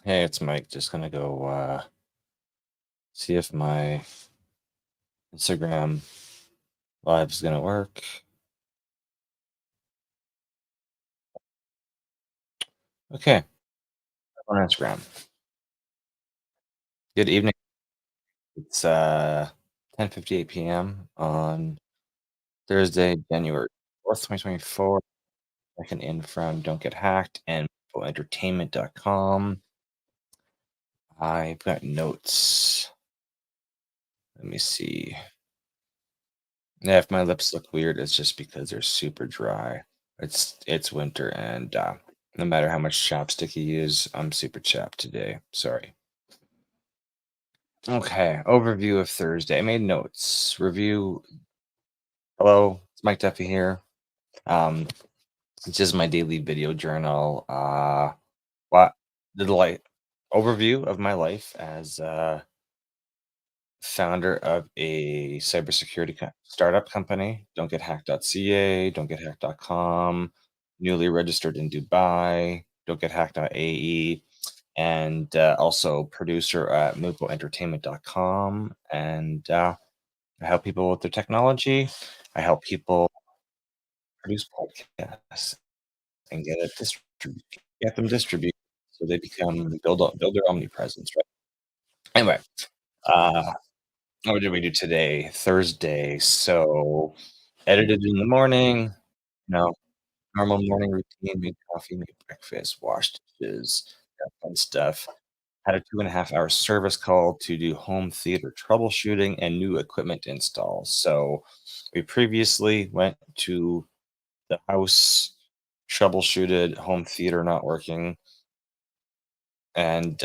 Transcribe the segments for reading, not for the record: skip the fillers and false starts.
Hey, it's Mike. Just gonna go see if my Instagram live is gonna work. Okay, on Instagram. Good evening. It's 10:58 p.m. on Thursday, January 4th, 2024. Checking in from Don't Get Hacked and entertainment.com. I've got notes. Let me see. Yeah, if my lips look weird, it's just because they're super dry. It's winter and no matter how much chapstick you use, I'm super chapped today. Sorry. Okay, overview of Thursday. I made notes. Review. Hello, it's Mike Duffy here. Um, it's just my daily video journal. What the light overview of my life as founder of a cybersecurity startup company, DontGetHacked.ca, DontGetHacked.com, newly registered in Dubai, DontGetHacked.ae, and also producer at MupoEntertainment.com. And I help people with their technology. I help people produce podcasts and get them distributed so they build their omnipresence. Right. Anyway, uh, what did we do today? Thursday. So edited in the morning, normal morning routine, made coffee, made breakfast, washed dishes, that fun stuff. Had a 2.5 hour service call to do home theater troubleshooting and new equipment installs. So we previously went to the house, troubleshooted home theater not working, and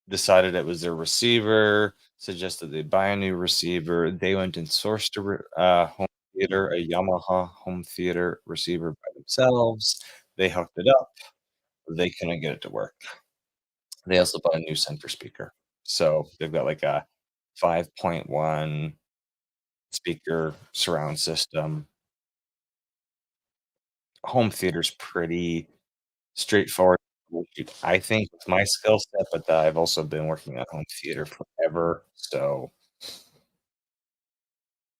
decided it was their receiver, suggested they buy a new receiver. They went and sourced home theater, a Yamaha home theater receiver by themselves. They hooked it up. They couldn't get it to work. They also bought a new center speaker. So they've got like a 5.1 speaker surround system. Home theater's pretty straightforward to troubleshoot, I think, with my skill set, but I've also been working at home theater forever. So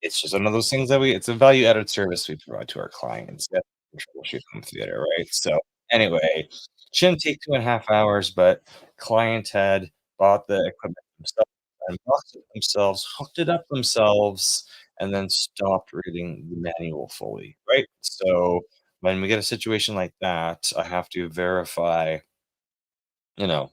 it's just one of those things that it's a value added service we provide to our clients that we troubleshoot home theater, right? So anyway, shouldn't take 2.5 hours, but client had bought the equipment themselves, unboxed it themselves, hooked it up themselves, and then stopped reading the manual fully, right? So when we get a situation like that, I have to verify, you know,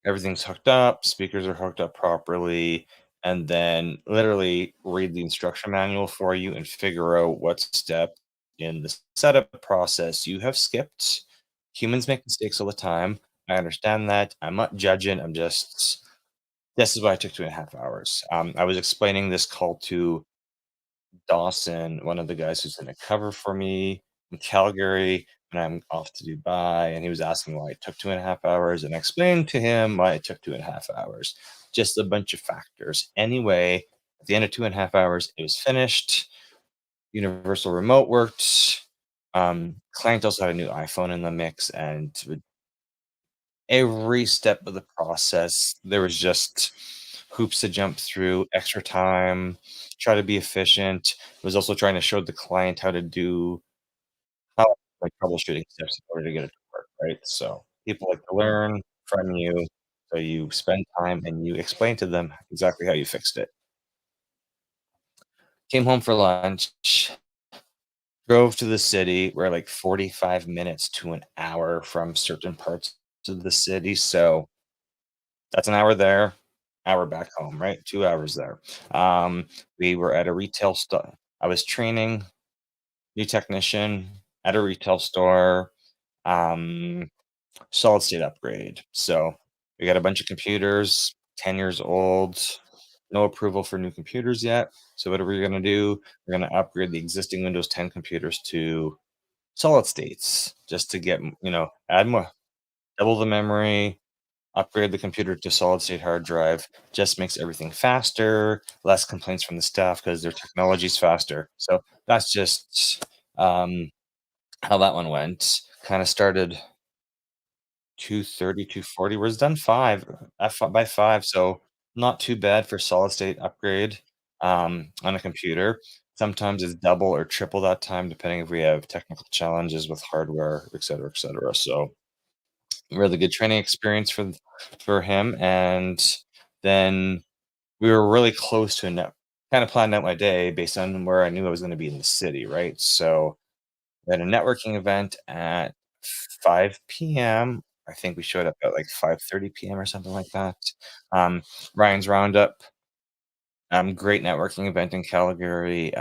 everything's hooked up, speakers are hooked up properly, and then literally read the instruction manual for you and figure out what step in the setup process you have skipped. Humans make mistakes all the time. I understand that. I'm not judging. This is why I took 2.5 hours. I was explaining this call to Dawson, one of the guys who's gonna cover for me in Calgary, and I'm off to Dubai, and he was asking why it took 2.5 hours, and I explained to him why it took 2.5 hours. Just a bunch of factors. Anyway, at the end of 2.5 hours, it was finished. Universal remote worked. Client also had a new iPhone in the mix, and with every step of the process, there was just hoops to jump through, extra time, try to be efficient. Was also trying to show the client how to do how like troubleshooting steps in order to get it to work, right? So people like to learn from you. So you spend time and you explain to them exactly how you fixed it. Came home for lunch, drove to the city. We're like 45 minutes to an hour from certain parts of the city. So that's an hour there, hour back home, right? 2 hours there. We were at a retail store. I was training new technician at a retail store. Um, Solid state upgrade. So we got a bunch of computers, 10 years old, no approval for new computers yet. So what are we going to do? We're going to upgrade the existing Windows 10 computers to solid states just to get, add more, double the memory, upgrade the computer to solid state hard drive. Just makes everything faster, less complaints from the staff because their technology is faster. So that's just how that one went. Kind of started 230, 240. Was done 5 by 5, so not too bad for solid state upgrade, on a computer. Sometimes it's double or triple that time depending if we have technical challenges with hardware, et cetera, so really good training experience for him, and then we were really close to a net kinda planned out my day based on where I knew I was gonna be in the city, right? So, we had a networking event at 5 PM. I think we showed up at, like, 5:30 PM or something like that. Um, Ryan's Roundup, great networking event in Calgary.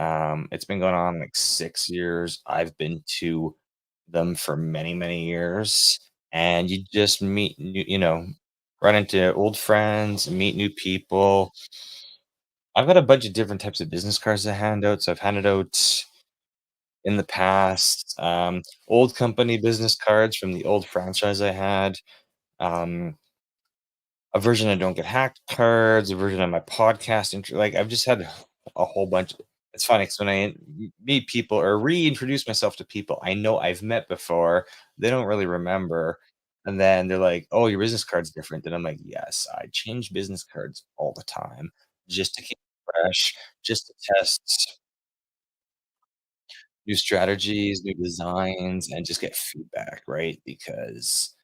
It's been going on, like, 6 years. I've been to them for many, many years, and you just meet run into old friends, meet new people. I've got a bunch of different types of business cards to hand out, so I've handed out in the past, old company business cards from the old franchise I had, um, a version of Don't Get Hacked cards, a version of my podcast like, I've just had a whole bunch. It's funny because when I meet people or reintroduce myself to people I know I've met before, they don't really remember, and then they're like, "Oh, your business card's different," and I'm like, "Yes, I change business cards all the time just to keep fresh, just to test new strategies, new designs, and just get feedback," right? Because,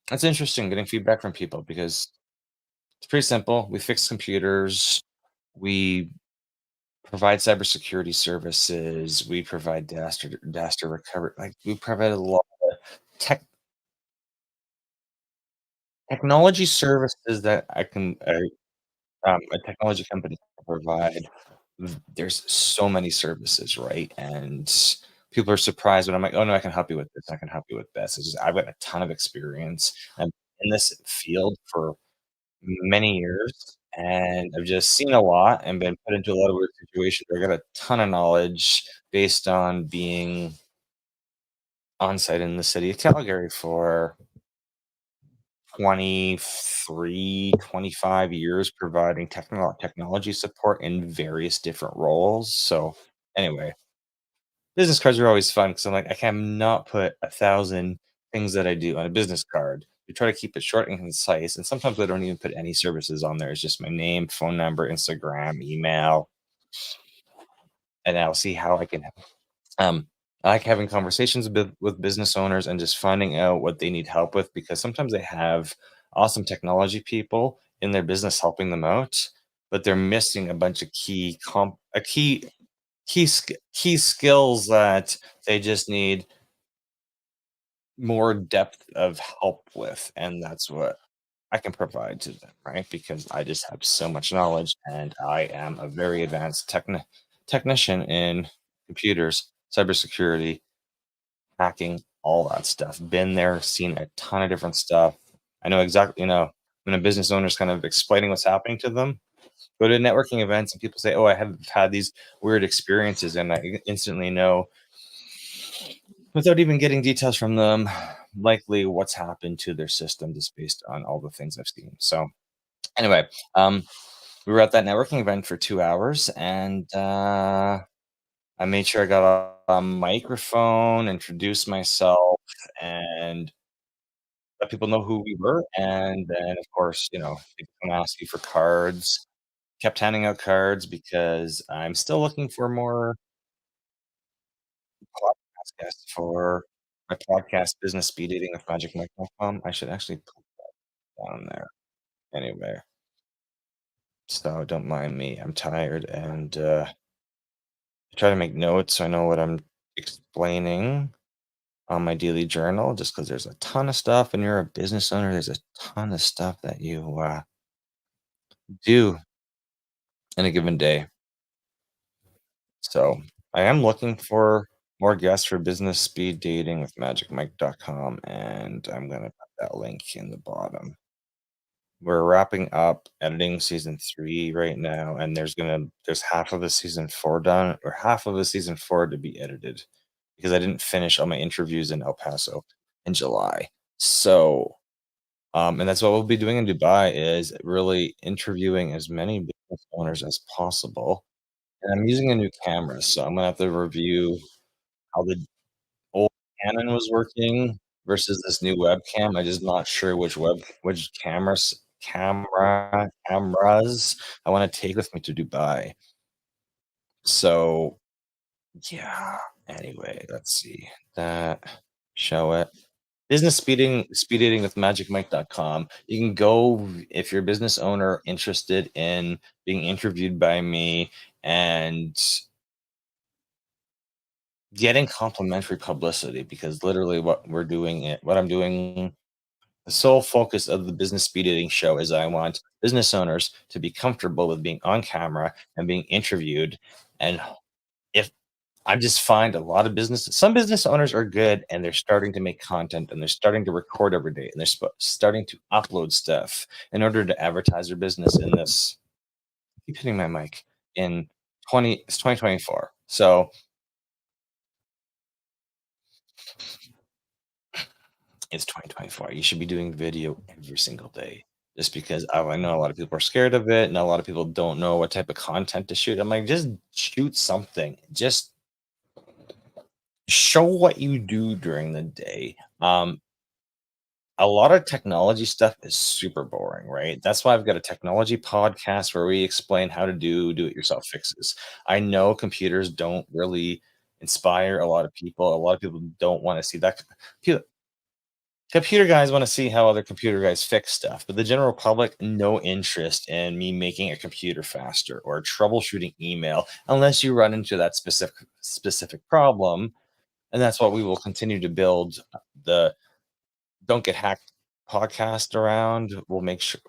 that's interesting getting feedback from people because it's pretty simple. We fix computers, we provide cybersecurity services, we provide disaster recovery, like, we provide a lot of tech technology services that a technology company can provide. There's so many services, right? And people are surprised when I'm like, "Oh, no, I can help you with this, I can help you with this." It's just I've got a ton of experience. I'm in this field for many years, and I've just seen a lot and been put into a lot of weird situations. I got a ton of knowledge based on being on-site in the city of Calgary for 23, 25 years providing technology support in various different roles. So, anyway, business cards are always fun because 'cause I'm like, I cannot put 1,000 things that I do on a business card. We try to keep it short and concise, and sometimes I don't even put any services on there. It's just my name, phone number, Instagram, email, and I'll see how I can help. I like having conversations with business owners and just finding out what they need help with because sometimes they have awesome technology people in their business helping them out, but they're missing a bunch of key skills that they just need more depth of help with, and that's what I can provide to them, right? Because I just have so much knowledge, and I am a very advanced technician in computers, cybersecurity, hacking, all that stuff. Been there, seen a ton of different stuff. I know exactly, when a business owner is kind of explaining what's happening to them, go to networking events and people say, "Oh, I have had these weird experiences," and I instantly know without even getting details from them, likely what's happened to their system just based on all the things I've seen. So anyway, we were at that networking event for 2 hours, and I made sure I got a microphone, introduced myself, and let people know who we were. And then, of course, people come ask you for cards. Kept handing out cards because I'm still looking for more podcast guests for my podcast, Business Speed Dating with MagicMike.com. I should actually put down there anyway. So don't mind me. I'm tired and I try to make notes so I know what I'm explaining on my daily journal just because there's a ton of stuff and you're a business owner. There's a ton of stuff that you do in a given day. So I am looking for more guests for business speed dating with magicmike.com, and I'm gonna put that link in the bottom. We're wrapping up editing season 3 right now, and there's half of the season 4 done or half of the season 4 to be edited because I didn't finish all my interviews in El Paso in July. So, and that's what we'll be doing in Dubai is really interviewing as many business owners as possible. And I'm using a new camera, so I'm gonna have to review how the old Canon was working versus this new webcam. I'm just not sure which cameras I wanna take with me to Dubai. So, yeah, anyway, let's see. That show it. Speed dating with magicmike.com. You can go if you're a business owner interested in being interviewed by me and getting complimentary publicity because literally what I'm doing, the sole focus of the business speed dating show is I want business owners to be comfortable with being on camera and being interviewed. And if I just find some business owners are good and they're starting to make content and they're starting to record every day and they're starting to upload stuff in order to advertise their business in this. Keep hitting my mic in 2024. So it's 2024. You should be doing video every single day. Just because I know a lot of people are scared of it, and a lot of people don't know what type of content to shoot. I'm like, just shoot something. Just show what you do during the day. A lot of technology stuff is super boring, right? That's why I've got a technology podcast where we explain how to do it yourself fixes. I know computers don't really inspire a lot of people. A lot of people don't want to see that. Computer guys wanna see how other computer guys fix stuff, but the general public, no interest in me making a computer faster or troubleshooting email unless you run into that specific problem, and that's what we will continue to build the Don't Get Hacked podcast around. We'll make sure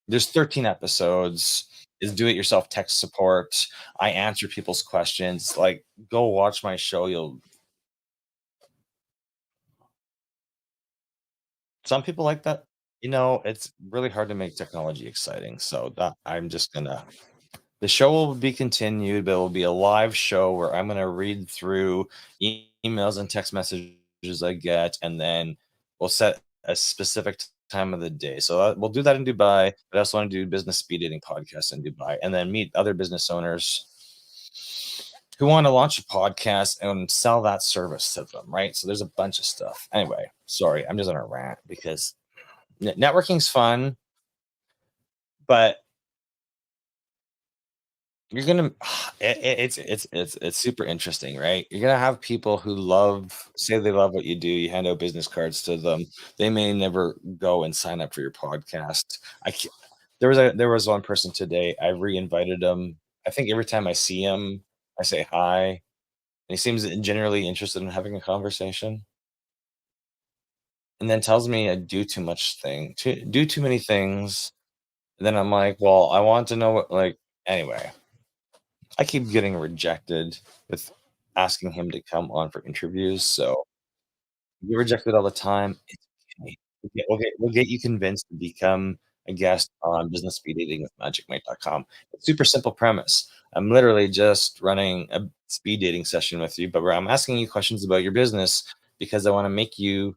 there's 13 episodes. Is do it yourself tech support. I answer people's questions. Like, go watch my show. You'll Some people like that. It's really hard to make technology exciting, so that I'm just gonna the show will be continued, but it will be a live show where I'm gonna read through emails and text messages I get, and then we'll set a specific time of the day. So, we'll do that in Dubai, but I also wanna do business speed dating podcasts in Dubai, and then meet other business owners who wanna launch a podcast and sell that service to them, right? So there's a bunch of stuff. Anyway, sorry, I'm just on a rant because networking's fun, but you're gonna it's super interesting, right? You're gonna have people who say they love what you do. You hand out business cards to them. They may never go and sign up for your podcast. I ca- there was one person today. I re-invited him. I think every time I see him, I say hi, and he seems generally interested in having a conversation. And then tells me I do too many things. And then I'm like, well, I want to know what like anyway. I keep getting rejected with asking him to come on for interviews, so you get rejected all the time. It's okay. We'll get you convinced to become a guest on Business Speed Dating with MagicMate.com. It's super simple premise. I'm literally just running a speed dating session with you, but where I'm asking you questions about your business because I want you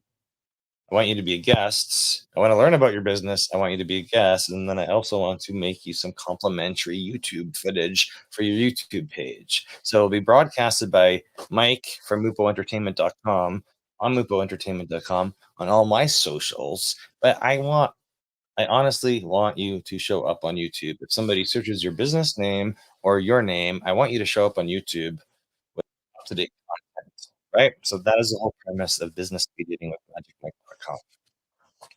to be a guest. I want to learn about your business. I want you to be a guest. And then I also want to make you some complimentary YouTube footage for your YouTube page. So it'll be broadcasted by Mike from mupoentertainment.com on mupoentertainment.com on all my socials. But I honestly want you to show up on YouTube. If somebody searches your business name or your name, I want you to show up on YouTube with up to date content. Right. So that is the whole premise of business speed dating with magicmike.com.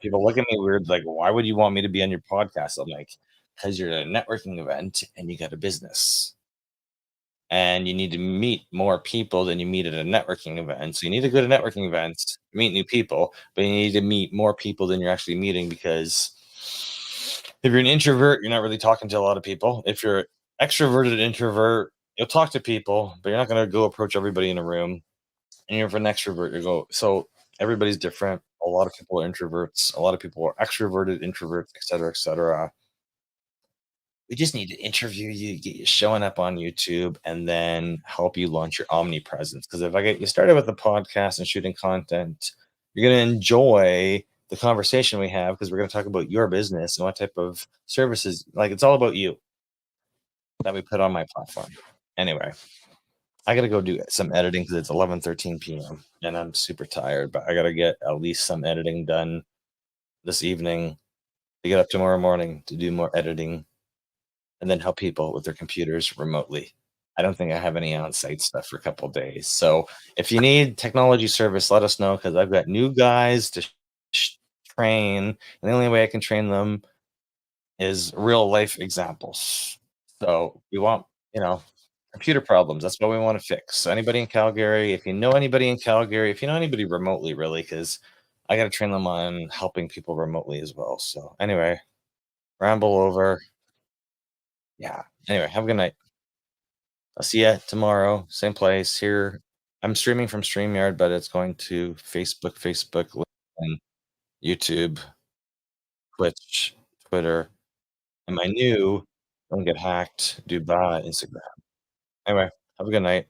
People look at me weird, like, why would you want me to be on your podcast? I'm like, because you're at a networking event and you got a business and you need to meet more people than you meet at a networking event. So you need to go to networking events, meet new people, but you need to meet more people than you're actually meeting because if you're an introvert, you're not really talking to a lot of people. If you're extroverted introvert, you'll talk to people, but you're not going to go approach everybody in a room. And you're an extrovert, you go. So everybody's different. A lot of people are introverts. A lot of people are extroverted introverts, et cetera, et cetera. We just need to interview you, get you showing up on YouTube, and then help you launch your omnipresence. Because if I get you started with a podcast and shooting content, you're going to enjoy the conversation we have because we're going to talk about your business and what type of services. Like it's all about you that we put on my platform. Anyway, I gotta go do some editing because it's 11:13 PM, and I'm super tired, but I gotta get at least some editing done this evening to get up tomorrow morning to do more editing and then help people with their computers remotely. I don't think I have any on-site stuff for a couple days. So if you need technology service, let us know because I've got new guys to sh- train, and the only way I can train them is real life examples. So we want, you know, computer problems. That's what we want to fix. So anybody in Calgary, if you know anybody in Calgary, if you know anybody remotely, really, because I got to train them on helping people remotely as well. So anyway, ramble over. Yeah. Anyway, have a good night. I'll see you tomorrow, same place here. I'm streaming from StreamYard, but it's going to Facebook, LinkedIn, YouTube, Twitch, Twitter, and my new Don't Get Hacked Dubai Instagram. Anyway, have a good night.